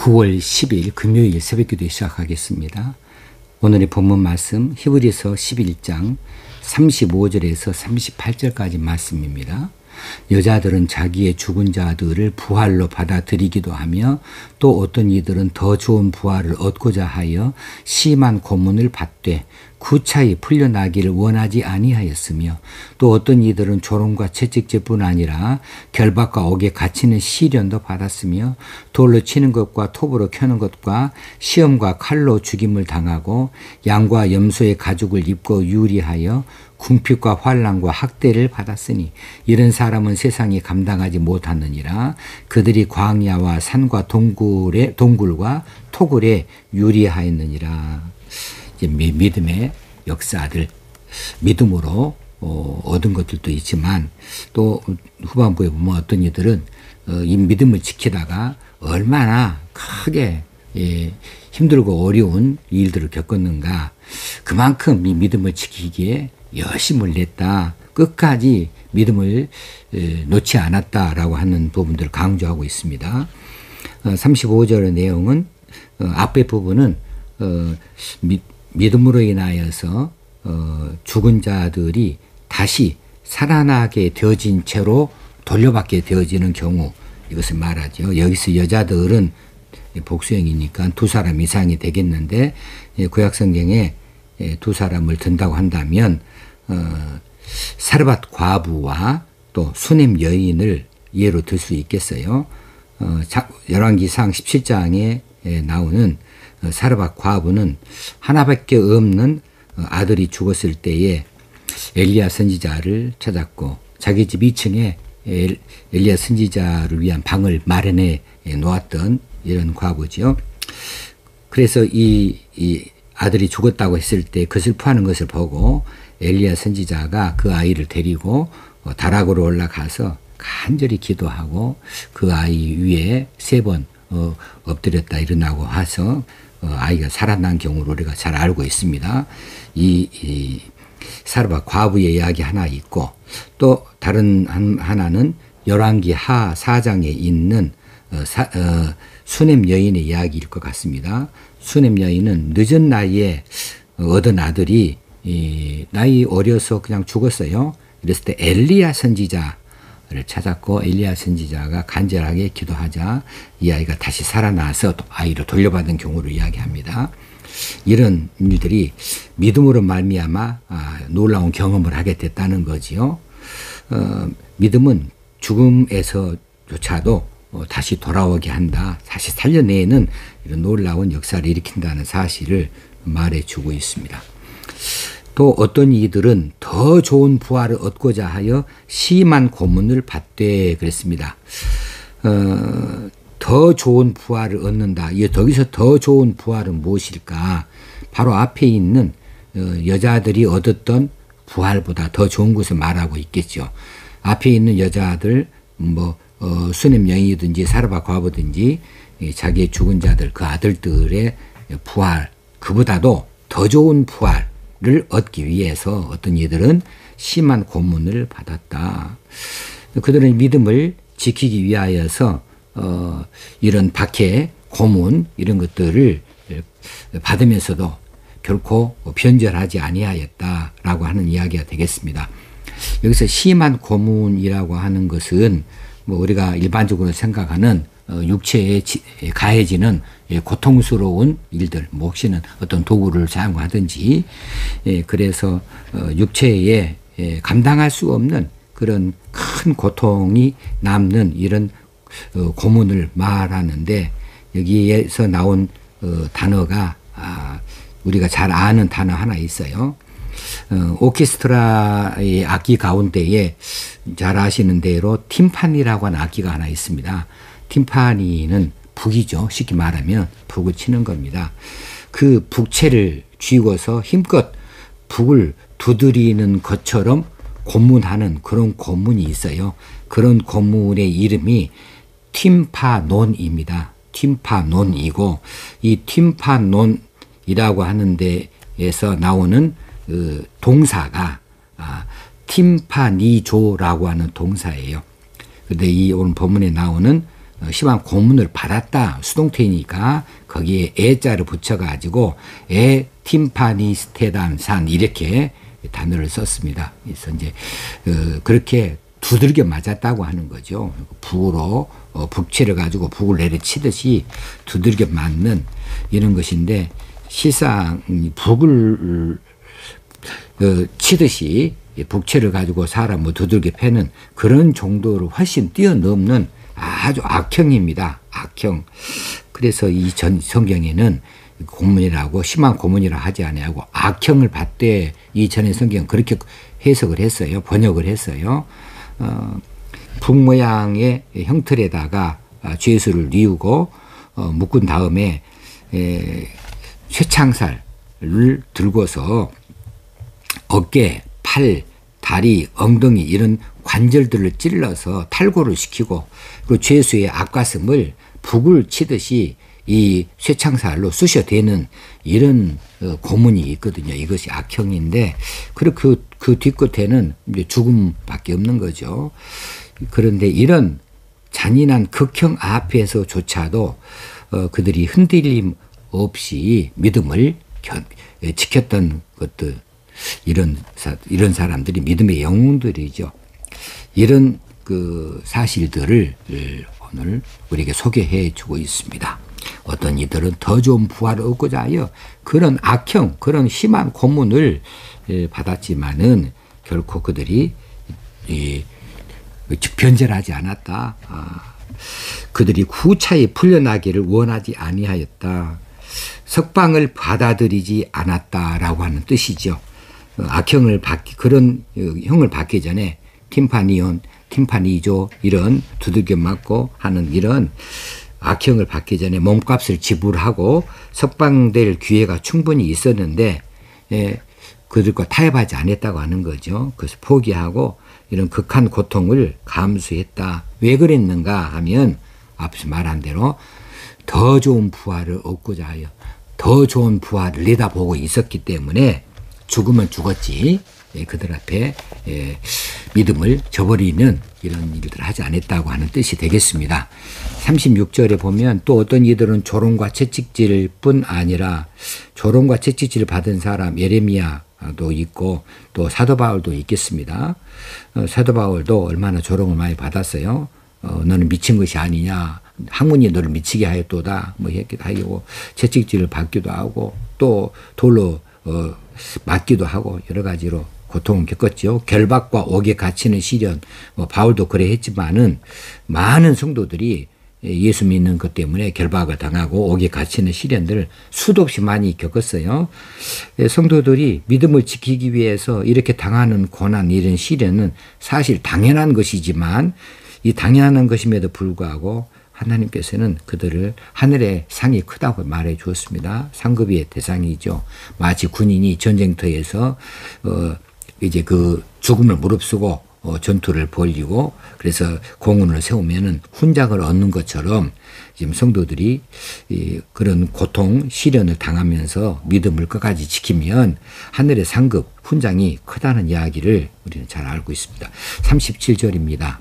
9월 10일 금요일 새벽기도 시작하겠습니다. 오늘의 본문 말씀 히브리서 11장 35절에서 38절까지 말씀입니다. 여자들은 자기의 죽은 자들을 부활로 받아들이기도 하며 또 어떤 이들은 더 좋은 부활을 얻고자 하여 심한 고문을 받되 구차히 풀려나기를 원하지 아니하였으며 또 어떤 이들은 조롱과 채찍질뿐 아니라 결박과 옥에 갇히는 시련도 받았으며 돌로 치는 것과 톱으로 켜는 것과 시험과 칼로 죽임을 당하고 양과 염소의 가죽을 입고 유리하여 궁핍과 환난과 학대를 받았으니 이런 사람은 세상이 감당하지 못하느니라. 그들이 광야와 산과 동굴과 토굴에 유리하였느니라. 이제 믿음의 역사들, 믿음으로 얻은 것들도 있지만 또 후반부에 보면 어떤 이들은 이 믿음을 지키다가 얼마나 크게 힘들고 어려운 일들을 겪었는가, 그만큼 이 믿음을 지키기에 열심을 냈다, 끝까지 믿음을 놓지 않았다라고 하는 부분들을 강조하고 있습니다. 35절의 내용은 앞에 부분은 믿음으로 인하여서 죽은 자들이 다시 살아나게 되어진 채로 돌려받게 되어지는 경우, 이것을 말하죠. 여기서 여자들은 복수형이니까 두 사람 이상이 되겠는데, 구약성경에 두 사람을 든다고 한다면 사르밧 과부와 또 수넴 여인을 예로 들 수 있겠어요. 열왕기상 17장에 나오는 사르밧 과부는 하나밖에 없는 아들이 죽었을 때에 엘리야 선지자를 찾았고 자기 집 2층에 엘리야 선지자를 위한 방을 마련해 놓았던 이런 과부죠. 그래서 이 아들이 죽었다고 했을 때 그 슬퍼하는 것을 보고 엘리야 선지자가 그 아이를 데리고 다락으로 올라가서 간절히 기도하고 그 아이 위에 3번 엎드렸다 일어나고 와서 아이가 살아난 경우를 우리가 잘 알고 있습니다. 이 사르밧 과부의 이야기 하나 있고, 또 다른 하나는 열왕기 하 4장에 있는 수넴 여인의 이야기일 것 같습니다. 수넴 여인은 늦은 나이에 얻은 아들이 나이 어려서 그냥 죽었어요. 그랬을 때 엘리야 선지자를 찾았고 엘리야 선지자가 간절하게 기도하자 이 아이가 다시 살아나서 또 아이를 돌려받은 경우를 이야기합니다. 이런 일들이 믿음으로 말미암아 놀라운 경험을 하게 됐다는 거지요. 믿음은 죽음에서조차도 다시 돌아오게 한다, 다시 살려내는 이런 놀라운 역사를 일으킨다는 사실을 말해주고 있습니다. 또 어떤 이들은 더 좋은 부활을 얻고자 하여 심한 고문을 받되 그랬습니다. 더 좋은 부활을 얻는다. 여기서 더 좋은 부활은 무엇일까? 바로 앞에 있는 여자들이 얻었던 부활보다 더 좋은 것을 말하고 있겠죠. 앞에 있는 여자들, 수넴 여인이든지 사르밧 과부든지 자기의 죽은 자들, 그 아들들의 부활, 그보다도 더 좋은 부활을 얻기 위해서 어떤 이들은 심한 고문을 받았다. 그들은 믿음을 지키기 위하여서 이런 박해, 고문 이런 것들을 받으면서도 결코 변절하지 아니하였다라고 하는 이야기가 되겠습니다. 여기서 심한 고문이라고 하는 것은 우리가 일반적으로 생각하는 육체에 가해지는 고통스러운 일들, 혹시는 어떤 도구를 사용하든지, 그래서 육체에 감당할 수 없는 그런 큰 고통이 남는 이런 고문을 말하는데, 여기에서 나온 단어가 우리가 잘 아는 단어 하나 있어요. 오케스트라의 악기 가운데에 잘 아시는 대로 팀파니라고 하는 악기가 하나 있습니다. 팀파니는 북이죠. 쉽게 말하면 북을 치는 겁니다. 그 북채를 쥐고서 힘껏 북을 두드리는 것처럼 고문하는 그런 고문이 있어요. 그런 고문의 이름이 팀파논입니다. 팀파논이고, 이 팀파논이라고 하는 데에서 나오는 동사가 팀파니조라고 하는 동사예요. 그런데 이 오늘 본문에 나오는 심한 고문을 받았다. 수동태니까 거기에 애자를 붙여가지고 팀파니스테단산 이렇게 단어를 썼습니다. 그래서 이제 그렇게 두들겨 맞았다고 하는 거죠. 북으로 북치를 가지고 북을 내려치듯이 두들겨 맞는 이런 것인데 실상 북을 치듯이 북치를 가지고 사람을 두들겨 패는 그런 정도를 훨씬 뛰어넘는 아주 악형입니다. 악형. 그래서 이 성경에는 고문이라고 심한 고문이라 하지 아니하고 악형을 받되 이 전의 성경 그렇게 해석을 했어요. 번역을 했어요. 북 모양의 형틀에다가 죄수를 뉘우고 묶은 다음에 쇠창살을 들고서 어깨, 팔, 다리, 엉덩이 이런 관절들을 찔러서 탈골을 시키고 그리고 죄수의 앞가슴을 북을 치듯이 이 쇠창살로 쑤셔대는 이런 고문이 있거든요. 이것이 악형인데 그 뒤끝에는 이제 죽음밖에 없는 거죠. 그런데 이런 잔인한 극형 앞에서조차도 그들이 흔들림 없이 믿음을 지켰던 것들 이런 사람들이 믿음의 영웅들이죠. 이런 그 사실들을 오늘 우리에게 소개해 주고 있습니다. 어떤 이들은 더 좋은 부활을 얻고자 하여 그런 악형, 그런 심한 고문을 받았지만은 결코 그들이 변절하지 않았다. 그들이 구차히 풀려나기를 원하지 아니하였다. 석방을 받아들이지 않았다라고 하는 뜻이죠. 악형을 그런 형을 받기 전에 팀파니조 이런 두들겨 맞고 하는 이런 악형을 받기 전에 몸값을 지불하고 석방될 기회가 충분히 있었는데 그들과 타협하지 않았다고 하는 거죠. 그래서 포기하고 이런 극한 고통을 감수했다. 왜 그랬는가 하면 앞서 말한 대로 더 좋은 부활을 얻고자 하여 더 좋은 부활을 내다보고 있었기 때문에 죽으면 죽었지 그들 앞에 믿음을 저버리는 이런 일들을 하지 않았다고 하는 뜻이 되겠습니다. 36절에 보면 또 어떤 이들은 조롱과 채찍질 뿐 아니라 조롱과 채찍질을 받은 사람 예레미야도 있고 또 사도 바울도 있겠습니다. 사도 바울도 얼마나 조롱을 많이 받았어요. 너는 미친 것이 아니냐. 학문이 너를 미치게 하였도다. 뭐 이렇게 하고 채찍질을 받기도 하고 또 돌로 맞기도 하고 여러 가지로 고통을 겪었죠. 결박과 옥에 갇히는 시련, 바울도 그래 했지만은 많은 성도들이 예수 믿는 것 때문에 결박을 당하고 옥에 갇히는 시련들을 수도 없이 많이 겪었어요. 성도들이 믿음을 지키기 위해서 이렇게 당하는 고난, 이런 시련은 사실 당연한 것이지만 이 당연한 것임에도 불구하고 하나님께서는 그들을 하늘의 상이 크다고 말해 주었습니다. 상급의 대상이죠. 마치 군인이 전쟁터에서 이제 그 죽음을 무릅쓰고 전투를 벌이고 그래서 공훈을 세우면은 훈장을 얻는 것처럼 지금 성도들이 그런 고통, 시련을 당하면서 믿음을 끝까지 지키면 하늘의 상급, 훈장이 크다는 이야기를 우리는 잘 알고 있습니다. 37절입니다.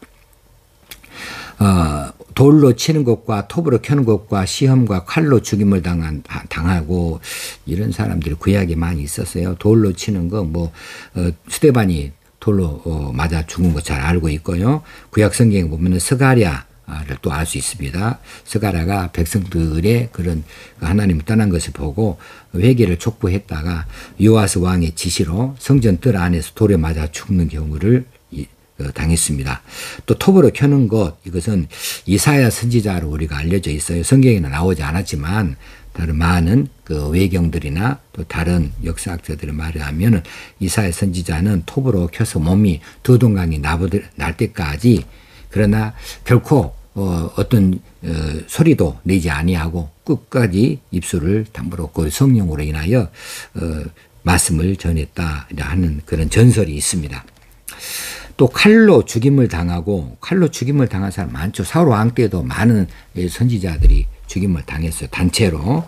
돌로 치는 것과 톱으로 켜는 것과 시험과 칼로 죽임을 당하고 이런 사람들이 구약에 많이 있었어요. 돌로 치는 거 스데반이 돌로 맞아 죽은 거 잘 알고 있고요. 구약 성경에 보면은 스가랴를 또 알 수 있습니다. 스가랴가 백성들의 그런 하나님을 떠난 것을 보고 회개를 촉구했다가 요아스 왕의 지시로 성전 뜰 안에서 돌에 맞아 죽는 경우를 당했습니다. 또 톱으로 켜는 것, 이것은 이사야 선지자로 우리가 알려져 있어요. 성경에는 나오지 않았지만 다른 많은 그 외경들이나 또 다른 역사학자들의 말에 하면은 이사야 선지자는 톱으로 켜서 몸이 두 동강이 날 때까지 그러나 결코 어떤 소리도 내지 아니하고 끝까지 입술을 다물었고 성령으로 인하여 말씀을 전했다 하는 그런 전설이 있습니다. 또 칼로 죽임을 당하고 칼로 죽임을 당한 사람 많죠. 사울 왕 때도 많은 선지자들이 죽임을 당했어요. 단체로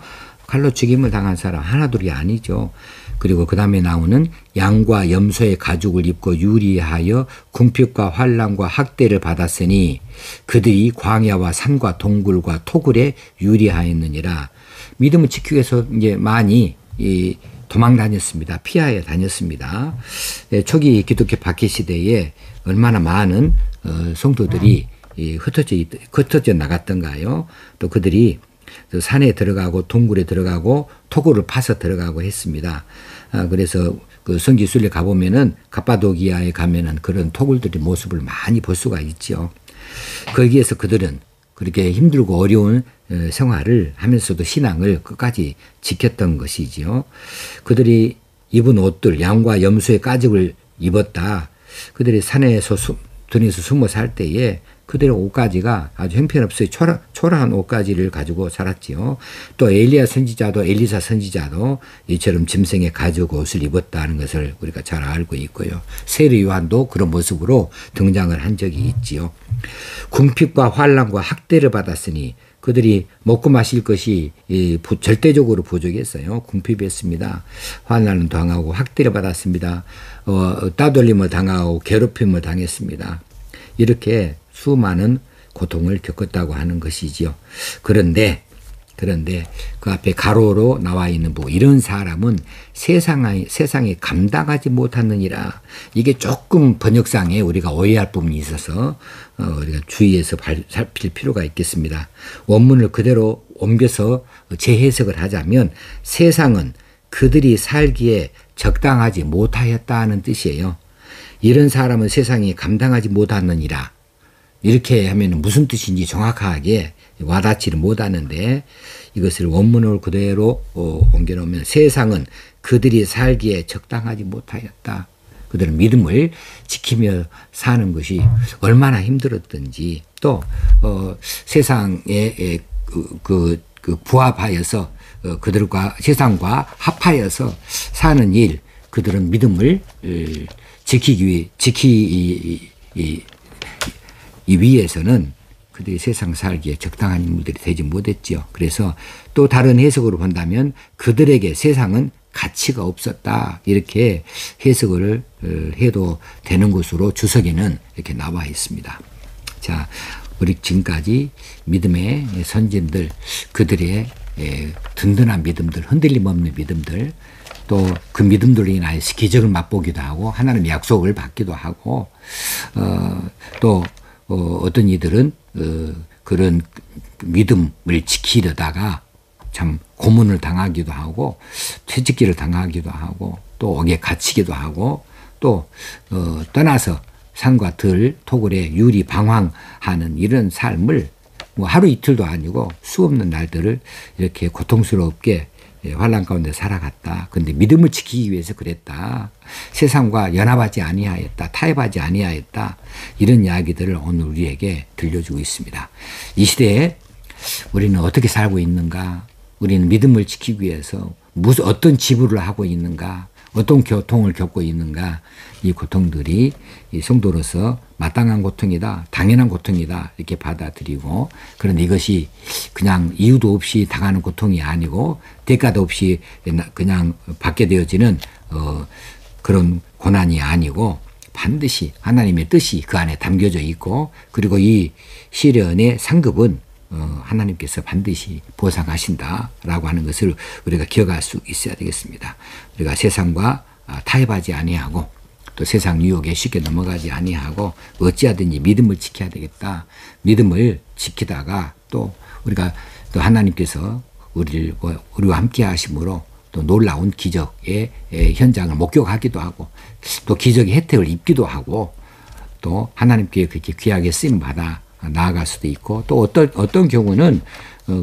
칼로 죽임을 당한 사람 하나둘이 아니죠. 그리고 그 다음에 나오는 양과 염소의 가죽을 입고 유리하여 궁핍과 환난과 학대를 받았으니 그들이 광야와 산과 동굴과 토굴에 유리하였느니라. 믿음을 지키기 위해서 이제 많이 도망 다녔습니다. 피하여 다녔습니다. 초기 기독교 박해 시대에 얼마나 많은 성도들이 흩어져 나갔던가요. 또 그들이 산에 들어가고 동굴에 들어가고 토굴을 파서 들어가고 했습니다. 그래서 그 성지순례 가보면은 갑바도기아에 가면은 그런 토굴들의 모습을 많이 볼 수가 있죠. 거기에서 그들은 그렇게 힘들고 어려운 생활을 하면서도 신앙을 끝까지 지켰던 것이지요. 그들이 입은 옷들, 양과 염소의 가죽을 입었다. 그들이 산에서 들에서 숨어 살 때에 그들의 옷가지가 아주 형편없어요. 초라한 옷가지를 가지고 살았지요. 또 엘리야 선지자도 엘리사 선지자도 이처럼 짐승의 가죽 옷을 입었다는 것을 우리가 잘 알고 있고요. 세례 요한도 그런 모습으로 등장을 한 적이 있지요. 궁핍과 환난과 학대를 받았으니 그들이 먹고 마실 것이 절대적으로 부족했어요. 궁핍했습니다. 환난을 당하고 학대를 받았습니다. 따돌림을 당하고 괴롭힘을 당했습니다. 이렇게 수많은 고통을 겪었다고 하는 것이지요. 그런데 그 앞에 가로로 나와 있는 이런 사람은 세상에 감당하지 못하느니라. 이게 조금 번역상에 우리가 오해할 부분이 있어서 우리가 주의해서 살필 필요가 있겠습니다. 원문을 그대로 옮겨서 재해석을 하자면 세상은 그들이 살기에 적당하지 못하였다는 뜻이에요. 이런 사람은 세상이 감당하지 못하느니라. 이렇게 하면 무슨 뜻인지 정확하게 와닿지를 못하는데 이것을 원문을 그대로 옮겨놓으면 세상은 그들이 살기에 적당하지 못하였다. 그들은 믿음을 지키며 사는 것이 얼마나 힘들었던지 또 세상에 부합하여서 그들과 세상과 합하여서 사는 일 그들은 믿음을 지키기 위해서는 그들이 세상 살기에 적당한 인물들이 되지 못했지요. 그래서 또 다른 해석으로 본다면 그들에게 세상은 가치가 없었다. 이렇게 해석을 해도 되는 것으로 주석에는 이렇게 나와 있습니다. 자, 우리 지금까지 믿음의 선진들, 그들의 든든한 믿음들, 흔들림 없는 믿음들, 또 그 믿음들로 인하여서 기적을 맛보기도 하고 하나님의 약속을 받기도 하고 또 어떤 이들은 그런 믿음을 지키려다가 참 고문을 당하기도 하고 퇴직기를 당하기도 하고 또 옥에 갇히기도 하고 또 떠나서 산과 들 토굴에 유리 방황하는 이런 삶을 뭐 하루 이틀도 아니고 수없는 날들을 이렇게 고통스럽게 환난 가운데 살아갔다. 그런데 믿음을 지키기 위해서 그랬다. 세상과 연합하지 아니하였다. 타협하지 아니하였다. 이런 이야기들을 오늘 우리에게 들려주고 있습니다. 이 시대에 우리는 어떻게 살고 있는가? 우리는 믿음을 지키기 위해서 어떤 지불을 하고 있는가? 어떤 고통을 겪고 있는가? 이 고통들이 이 성도로서 마땅한 고통이다, 당연한 고통이다 이렇게 받아들이고, 그런데 이것이 그냥 이유도 없이 당하는 고통이 아니고 대가도 없이 그냥 받게 되어지는 그런 고난이 아니고 반드시 하나님의 뜻이 그 안에 담겨져 있고, 그리고 이 시련의 상급은 하나님께서 반드시 보상하신다라고 하는 것을 우리가 기억할 수 있어야 되겠습니다. 우리가 세상과 타협하지 아니하고 또 세상 유혹에 쉽게 넘어가지 아니하고 어찌하든지 믿음을 지켜야 되겠다. 믿음을 지키다가 또 우리가 또 하나님께서 우리와 함께 하심으로 또 놀라운 기적의 현장을 목격하기도 하고 또 기적의 혜택을 입기도 하고 또 하나님께 그렇게 귀하게 쓰임 받아 나아갈 수도 있고, 또 어떤 경우는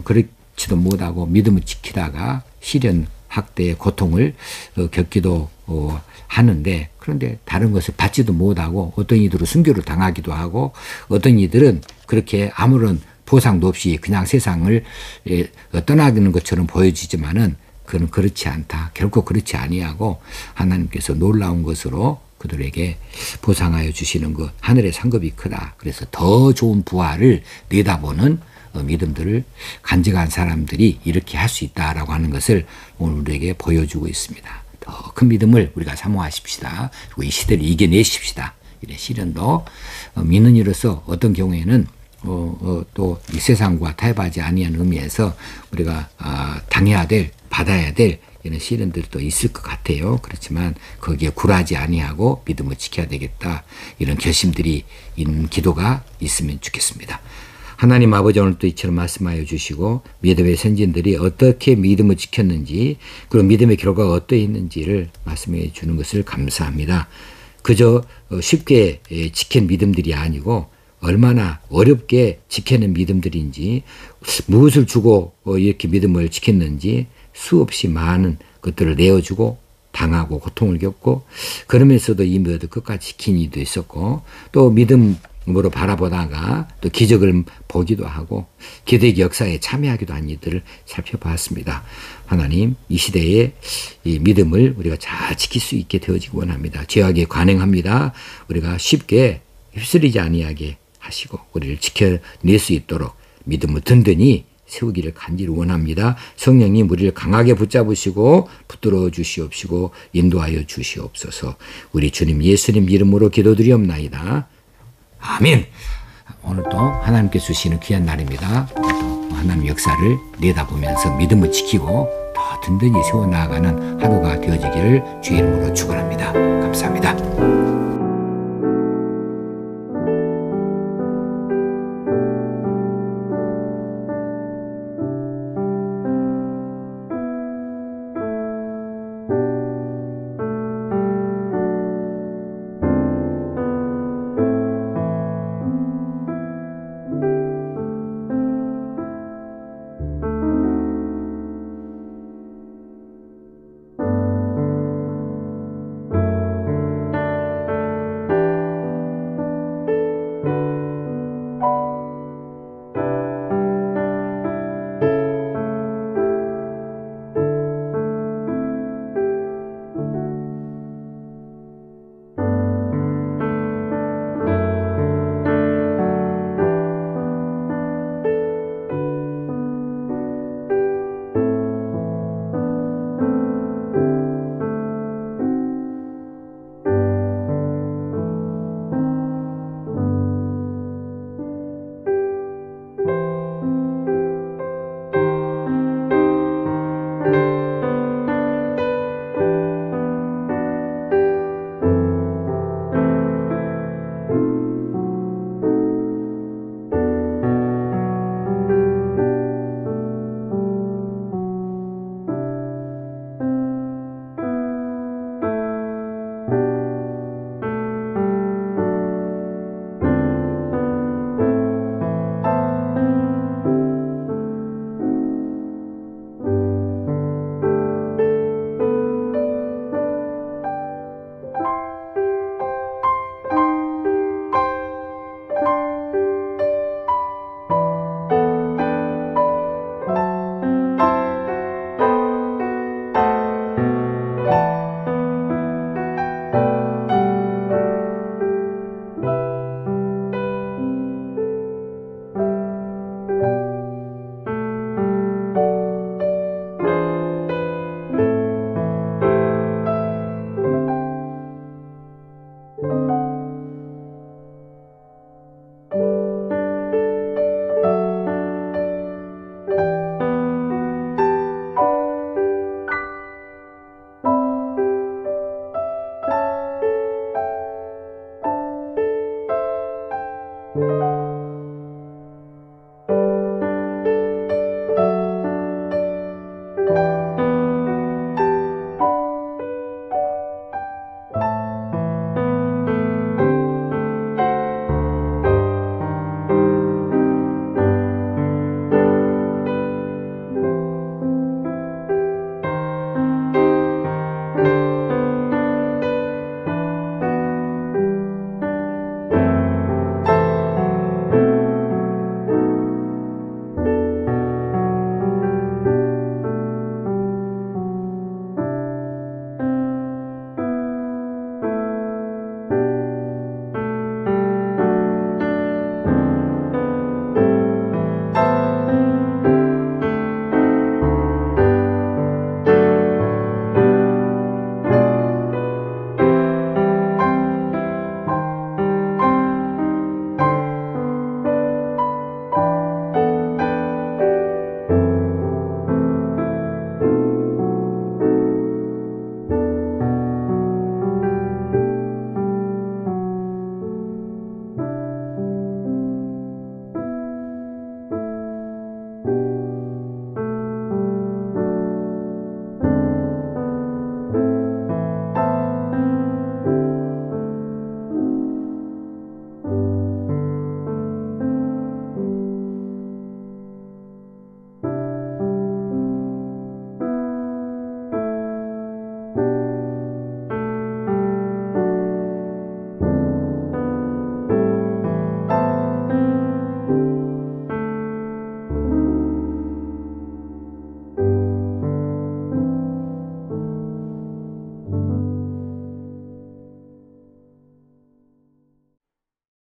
그렇지도 못하고 믿음을 지키다가 시련, 학대의 고통을 겪기도 하는데, 그런데 다른 것을 받지도 못하고 어떤 이들은 순교를 당하기도 하고 어떤 이들은 그렇게 아무런 보상도 없이 그냥 세상을 떠나가는 것처럼 보여지지만은 그는 그렇지 않다. 결코 그렇지 아니하고 하나님께서 놀라운 것으로 그들에게 보상하여 주시는 것, 하늘의 상급이 크다. 그래서 더 좋은 부활을 내다보는 믿음들을 간직한 사람들이 이렇게 할 수 있다라고 하는 것을 오늘 우리에게 보여주고 있습니다. 더 큰 믿음을 우리가 사모하십시다. 그리고 이 시대를 이겨내십시다. 이런 시련도 믿는 이로서 어떤 경우에는 또 이 세상과 타협하지 아니한 의미에서 우리가 당해야 될, 받아야 될 이런 시련들도 있을 것 같아요. 그렇지만 거기에 굴하지 아니하고 믿음을 지켜야 되겠다. 이런 결심들이 있는 기도가 있으면 좋겠습니다. 하나님 아버지, 오늘 또 이처럼 말씀하여 주시고 믿음의 선진들이 어떻게 믿음을 지켰는지, 그리고 믿음의 결과가 어떠했는지를 말씀해 주는 것을 감사합니다. 그저 쉽게 지킨 믿음들이 아니고 얼마나 어렵게 지켜낸 믿음들인지, 무엇을 주고 이렇게 믿음을 지켰는지 수없이 많은 것들을 내어주고 당하고 고통을 겪고, 그러면서도 이 믿음을 끝까지 지킨 이도 있었고, 또 믿음으로 바라보다가 또 기적을 보기도 하고 기적의 역사에 참여하기도 한 이들을 살펴봤습니다. 하나님, 이 시대에 이 믿음을 우리가 잘 지킬 수 있게 되어지기 원합니다. 죄악에 관행합니다. 우리가 쉽게 휩쓸리지 아니하게 하시고 우리를 지켜낼 수 있도록 믿음을 든든히 세우기를 간절히 원합니다. 성령님, 우리를 강하게 붙잡으시고 붙들어 주시옵시고 인도하여 주시옵소서. 우리 주님 예수님 이름으로 기도드리옵나이다. 아멘. 오늘도 하나님께서 주시는 귀한 날입니다. 또 하나님 역사를 내다보면서 믿음을 지키고 더 든든히 세워나가는 하루가 되어지기를 주의 이름으로 축원합니다. 감사합니다.